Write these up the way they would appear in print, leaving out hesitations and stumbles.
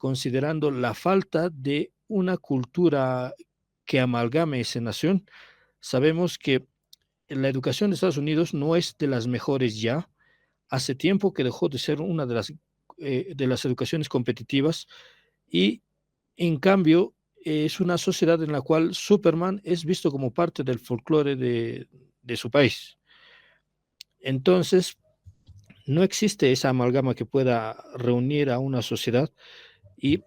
considerando la falta de una cultura que amalgame esa nación. Sabemos que la educación de Estados Unidos no es de las mejores ya. Hace tiempo que dejó de ser una de las educaciones competitivas y, en cambio, es una sociedad en la cual Superman es visto como parte del folclore de su país. Entonces, no existe esa amalgama que pueda reunir a una sociedad y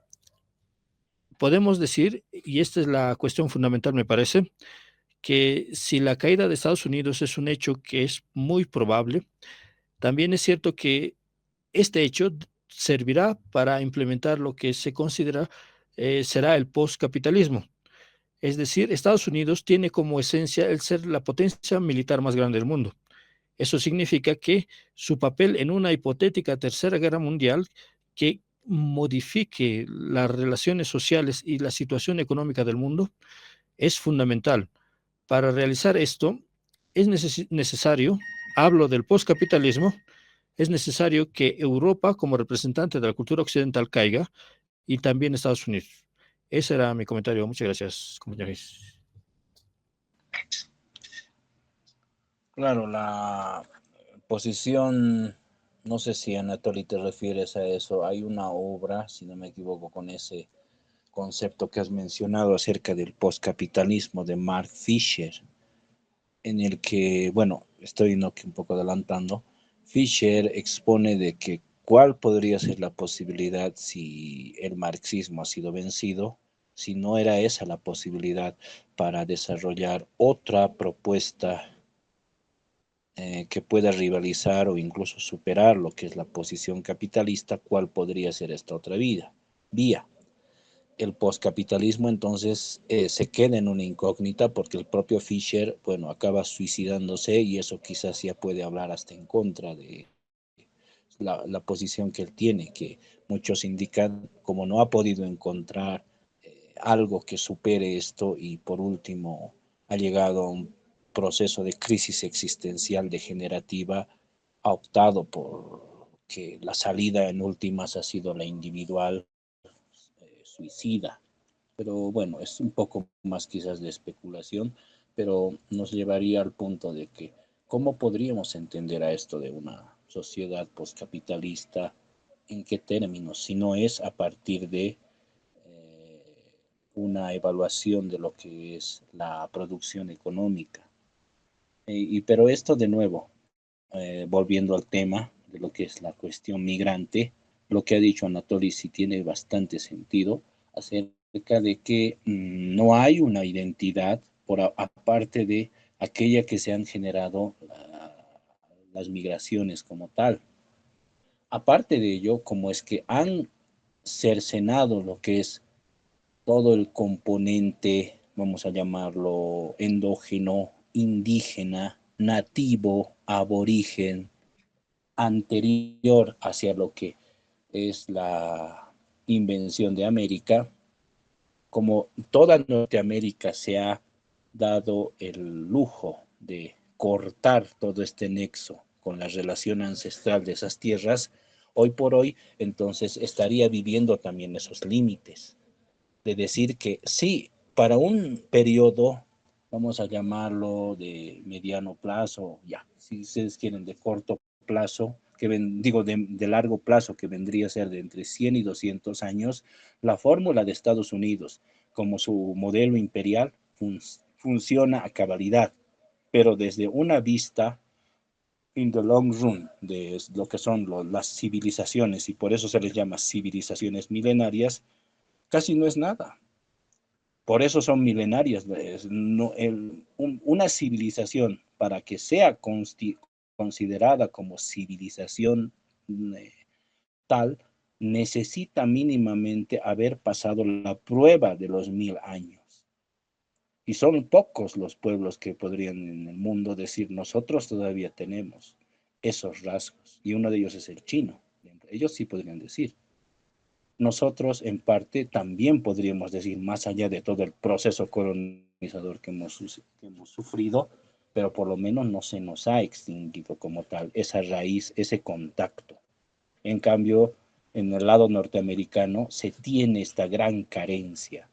podemos decir, y esta es la cuestión fundamental, me parece, que si la caída de Estados Unidos es un hecho que es muy probable, también es cierto que este hecho servirá para implementar lo que se considera será el postcapitalismo. Es decir, Estados Unidos tiene como esencia el ser la potencia militar más grande del mundo. Eso significa que su papel en una hipotética tercera guerra mundial que modifique las relaciones sociales y la situación económica del mundo es fundamental. Para realizar esto es necesario, hablo del postcapitalismo, es necesario que Europa como representante de la cultura occidental caiga y también Estados Unidos. Ese era mi comentario. Muchas gracias, compañeros. Claro, la posición, no sé si Anatoly te refieres a eso, hay una obra, si no me equivoco, con ese concepto que has mencionado acerca del postcapitalismo de Mark Fisher, en el que, bueno, estoy no, que un poco adelantando, Fisher expone de que cuál podría ser la posibilidad si el marxismo ha sido vencido, si no era esa la posibilidad para desarrollar otra propuesta que pueda rivalizar o incluso superar lo que es la posición capitalista, ¿cuál podría ser esta otra vía? El postcapitalismo entonces se queda en una incógnita porque el propio Fisher, bueno, acaba suicidándose y eso quizás ya puede hablar hasta en contra de la posición que él tiene, que muchos indican como no ha podido encontrar algo que supere esto y por último ha llegado a un proceso de crisis existencial degenerativa, ha optado por que la salida en últimas ha sido la individual suicida. Pero bueno, es un poco más quizás de especulación, pero nos llevaría al punto de que cómo podríamos entender a esto de una sociedad postcapitalista, en qué términos, si no es a partir de una evaluación de lo que es la producción económica. Pero esto de nuevo, volviendo al tema de lo que es la cuestión migrante, lo que ha dicho Anatoly sí tiene bastante sentido acerca de que no hay una identidad aparte de aquella que se han generado las migraciones como tal. Aparte de ello, como es que han cercenado lo que es todo el componente, vamos a llamarlo endógeno, indígena, nativo, aborigen, anterior hacia lo que es la invención de América, como toda Norteamérica se ha dado el lujo de cortar todo este nexo con la relación ancestral de esas tierras, hoy por hoy entonces estaría viviendo también esos límites de decir que sí, para un periodo, vamos a llamarlo de mediano plazo, ya, si ustedes quieren de corto plazo, digo de largo plazo, que vendría a ser de entre 100 y 200 años, la fórmula de Estados Unidos como su modelo imperial funciona a cabalidad, pero desde una vista in the long run de lo que son las civilizaciones, y por eso se les llama civilizaciones milenarias, casi no es nada. Por eso son milenarias. No, una civilización, para que sea considerada como civilización eh, tal, necesita mínimamente haber pasado la prueba de los 1000 años. Y son pocos los pueblos que podrían en el mundo decir, nosotros todavía tenemos esos rasgos. Y uno de ellos es el chino. Ellos sí podrían decir. Nosotros en parte también podríamos decir, más allá de todo el proceso colonizador que hemos sufrido, pero por lo menos no se nos ha extinguido como tal esa raíz, ese contacto. En cambio, en el lado norteamericano se tiene esta gran carencia.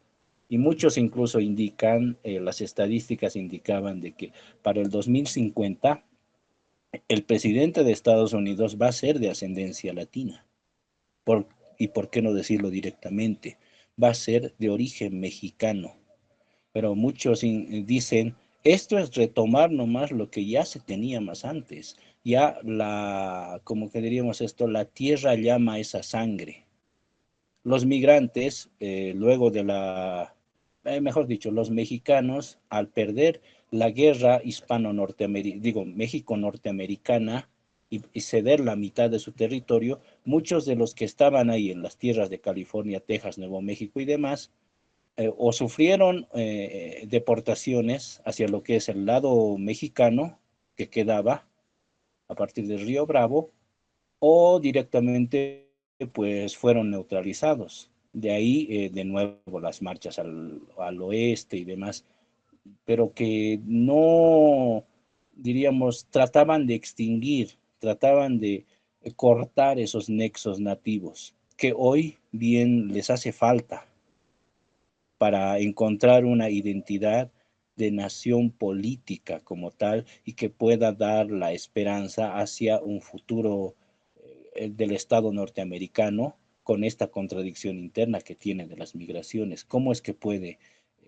Y muchos incluso indican, las estadísticas indicaban de que para el 2050 el presidente de Estados Unidos va a ser de ascendencia latina. Por, y por qué no decirlo directamente, va a ser de origen mexicano. Pero muchos dicen, esto es retomar nomás lo que ya se tenía más antes. Ya como que diríamos esto, la tierra llama esa sangre. Los migrantes, luego de mejor dicho, los mexicanos, al perder la guerra hispano-norteamericana, digo, México-norteamericana, y ceder la mitad de su territorio, muchos de los que estaban ahí en las tierras de California, Texas, Nuevo México y demás, o sufrieron deportaciones hacia lo que es el lado mexicano que quedaba a partir del Río Bravo, o directamente pues fueron neutralizados. De ahí de nuevo las marchas al oeste y demás, pero que no, diríamos, trataban de extinguir, trataban de cortar esos nexos nativos, que hoy bien les hace falta para encontrar una identidad de nación política como tal y que pueda dar la esperanza hacia un futuro del Estado norteamericano con esta contradicción interna que tiene de las migraciones. ¿Cómo es que puede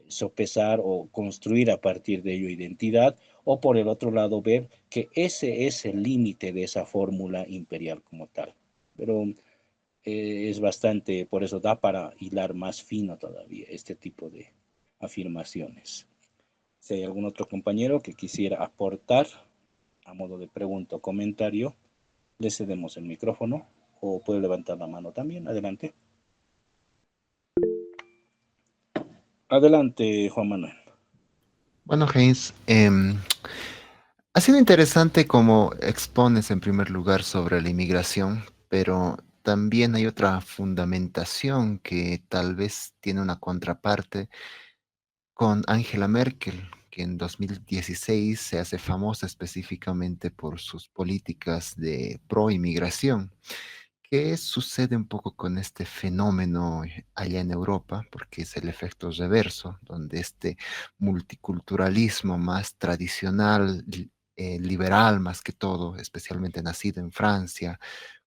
sopesar o construir a partir de ello identidad? O por el otro lado, ver que ese es el límite de esa fórmula imperial como tal. Pero es bastante, por eso da para hilar más fino todavía este tipo de afirmaciones. Si hay algún otro compañero que quisiera aportar a modo de pregunta o comentario, le cedemos el micrófono o puede levantar la mano también. Adelante. Adelante, Juan Manuel. Bueno, Heinz, ha sido interesante cómo expones en primer lugar sobre la inmigración, pero también hay otra fundamentación que tal vez tiene una contraparte con Angela Merkel, que en 2016 se hace famosa específicamente por sus políticas de pro-inmigración. ¿Qué sucede un poco con este fenómeno allá en Europa? Porque es el efecto reverso, donde este multiculturalismo más tradicional, liberal más que todo, especialmente nacido en Francia,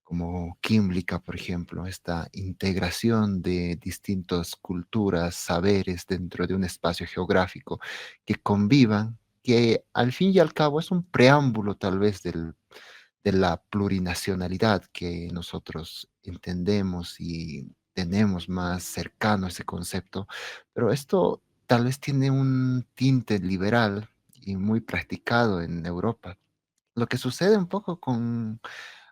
como química, por ejemplo, esta integración de distintas culturas, saberes dentro de un espacio geográfico que convivan, que al fin y al cabo es un preámbulo tal vez de la plurinacionalidad que nosotros entendemos y tenemos más cercano a ese concepto, pero esto tal vez tiene un tinte liberal y muy practicado en Europa. Lo que sucede un poco con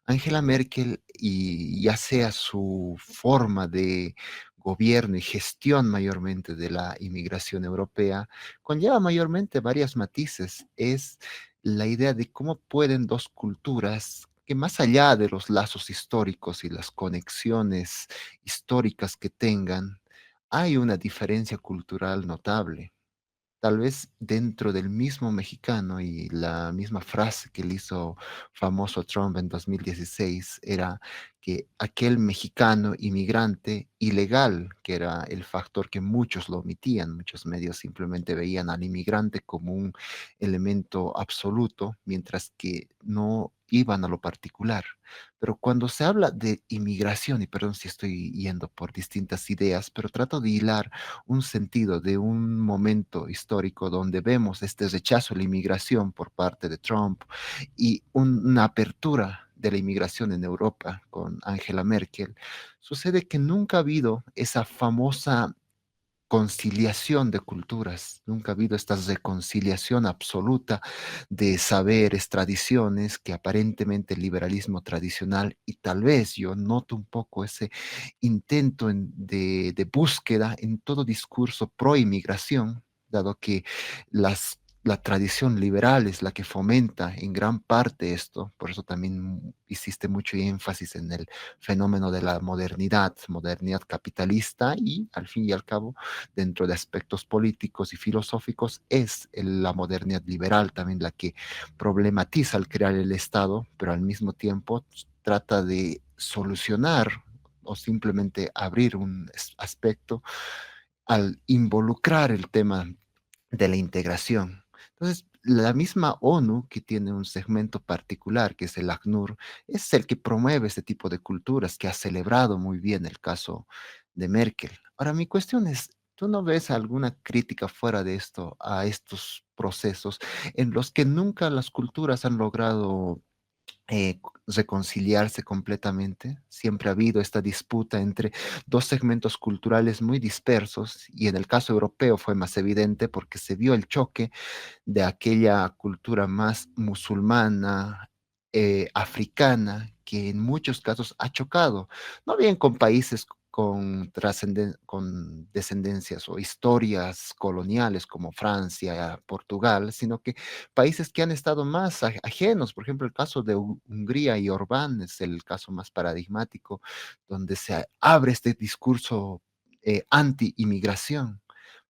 Angela Merkel y ya sea su forma de gobierno y gestión mayormente de la inmigración europea, conlleva mayormente varios matices. Es la idea de cómo pueden dos culturas que más allá de los lazos históricos y las conexiones históricas que tengan, hay una diferencia cultural notable. Tal vez dentro del mismo mexicano y la misma frase que le hizo famoso Trump en 2016 era que aquel mexicano inmigrante ilegal, que era el factor que muchos lo omitían, muchos medios simplemente veían al inmigrante como un elemento absoluto, mientras que no iban a lo particular. Pero cuando se habla de inmigración, y perdón si estoy yendo por distintas ideas, pero trato de hilar un sentido de un momento histórico donde vemos este rechazo a la inmigración por parte de Trump y una apertura de la inmigración en Europa con Angela Merkel, sucede que nunca ha habido esa famosa conciliación de culturas, nunca ha habido esta reconciliación absoluta de saberes, tradiciones, que aparentemente el liberalismo tradicional, y tal vez yo noto un poco ese intento de búsqueda en todo discurso pro inmigración, dado que la tradición liberal es la que fomenta en gran parte esto, por eso también hiciste mucho énfasis en el fenómeno de la modernidad, modernidad capitalista, y al fin y al cabo dentro de aspectos políticos y filosóficos es la modernidad liberal también la que problematiza al crear el Estado, pero al mismo tiempo trata de solucionar o simplemente abrir un aspecto al involucrar el tema de la integración. Entonces, la misma ONU, que tiene un segmento particular, que es el ACNUR, es el que promueve este tipo de culturas, que ha celebrado muy bien el caso de Merkel. Ahora, mi cuestión es, ¿tú no ves alguna crítica fuera de esto a estos procesos en los que nunca las culturas han logrado reconciliarse completamente? Siempre ha habido esta disputa entre dos segmentos culturales muy dispersos y en el caso europeo fue más evidente porque se vio el choque de aquella cultura más musulmana, africana, que en muchos casos ha chocado, no bien con países con descendencias o historias coloniales como Francia, Portugal, sino que países que han estado más ajenos. Por ejemplo, el caso de Hungría y Orbán es el caso más paradigmático, donde se abre este discurso anti-inmigración.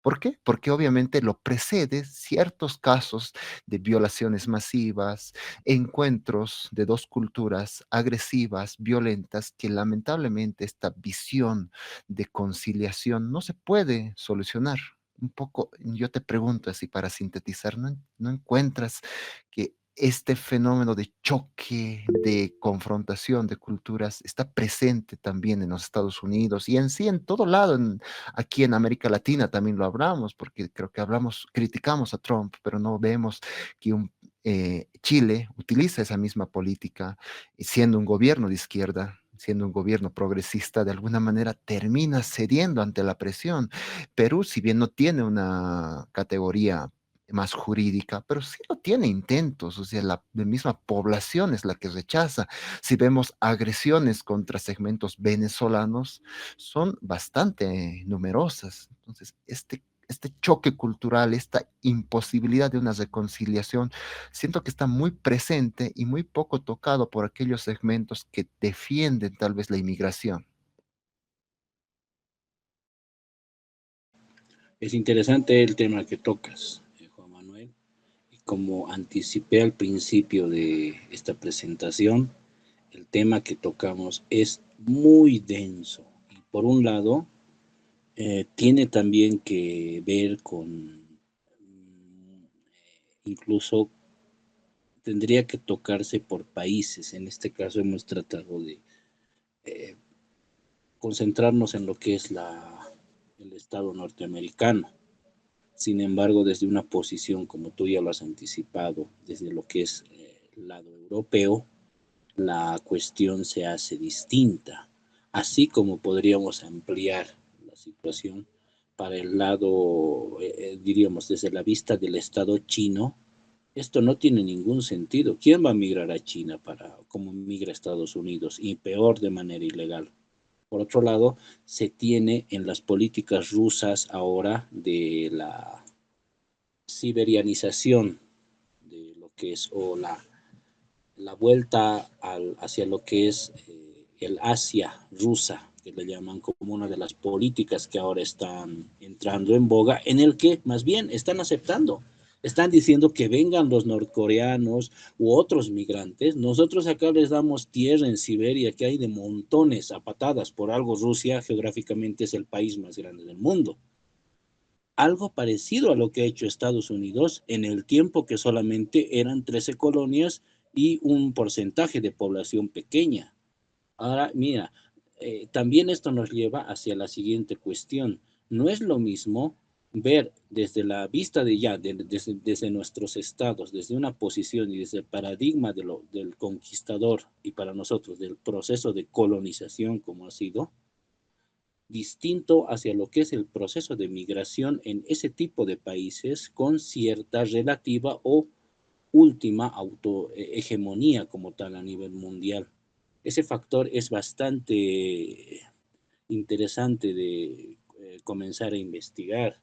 ¿Por qué? Porque obviamente lo precede ciertos casos de violaciones masivas, encuentros de dos culturas agresivas, violentas, que lamentablemente esta visión de conciliación no se puede solucionar. Un poco, yo te pregunto así para sintetizar, ¿no encuentras que este fenómeno de choque, de confrontación de culturas está presente también en los Estados Unidos y en sí en todo lado, aquí en América Latina también lo hablamos, porque creo que criticamos a Trump, pero no vemos que Chile utiliza esa misma política, y siendo un gobierno de izquierda, siendo un gobierno progresista, de alguna manera termina cediendo ante la presión. Perú, si bien no tiene una categoría más jurídica, pero sí lo tiene intentos, o sea, la misma población es la que rechaza. Si vemos agresiones contra segmentos venezolanos, son bastante numerosas. Entonces, este choque cultural, esta imposibilidad de una reconciliación, siento que está muy presente y muy poco tocado por aquellos segmentos que defienden tal vez la inmigración. Es interesante el tema que tocas, Juan Manuel. Y como anticipé al principio de esta presentación, el tema que tocamos es muy denso. Y por un lado, tiene también que ver con, incluso tendría que tocarse por países. En este caso hemos tratado de eh, concentrarnos en lo que es el Estado norteamericano. Sin embargo, desde una posición, como tú ya lo has anticipado, desde lo que es el lado europeo, la cuestión se hace distinta, así como podríamos ampliar la situación para el lado, diríamos, desde la vista del Estado chino. Esto no tiene ningún sentido. ¿Quién va a migrar a China como migra a Estados Unidos? Y peor, de manera ilegal. Por otro lado, se tiene en las políticas rusas ahora de la siberianización de lo que es, o la vuelta hacia lo que es el Asia rusa, que le llaman como una de las políticas que ahora están entrando en boga, en el que más bien están aceptando. Están diciendo que vengan los norcoreanos u otros migrantes. Nosotros acá les damos tierra en Siberia, que hay de montones a patadas. Por algo Rusia geográficamente es el país más grande del mundo. Algo parecido a lo que ha hecho Estados Unidos en el tiempo que solamente eran 13 colonias y un porcentaje de población pequeña. Ahora, mira, también esto nos lleva hacia la siguiente cuestión. No es lo mismo ver desde la vista desde nuestros estados, desde una posición y desde el paradigma del conquistador y para nosotros del proceso de colonización como ha sido, distinto hacia lo que es el proceso de migración en ese tipo de países con cierta relativa o última autohegemonía como tal a nivel mundial. Ese factor es bastante interesante de comenzar a investigar.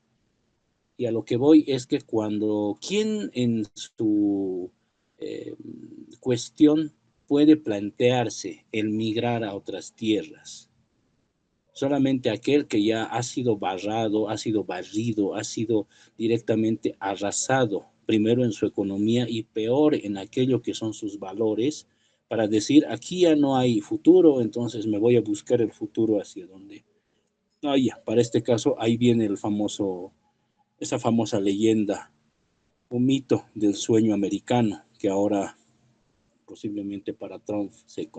Y a lo que voy es que ¿quién en su eh, cuestión puede plantearse el migrar a otras tierras? Solamente aquel que ya ha sido barrado, ha sido barrido, ha sido directamente arrasado, primero en su economía y peor en aquello que son sus valores, para decir, aquí ya no hay futuro, entonces me voy a buscar el futuro hacia donde. Ah, ya, para este caso, ahí viene esa famosa leyenda, un mito del sueño americano, que ahora posiblemente para Trump se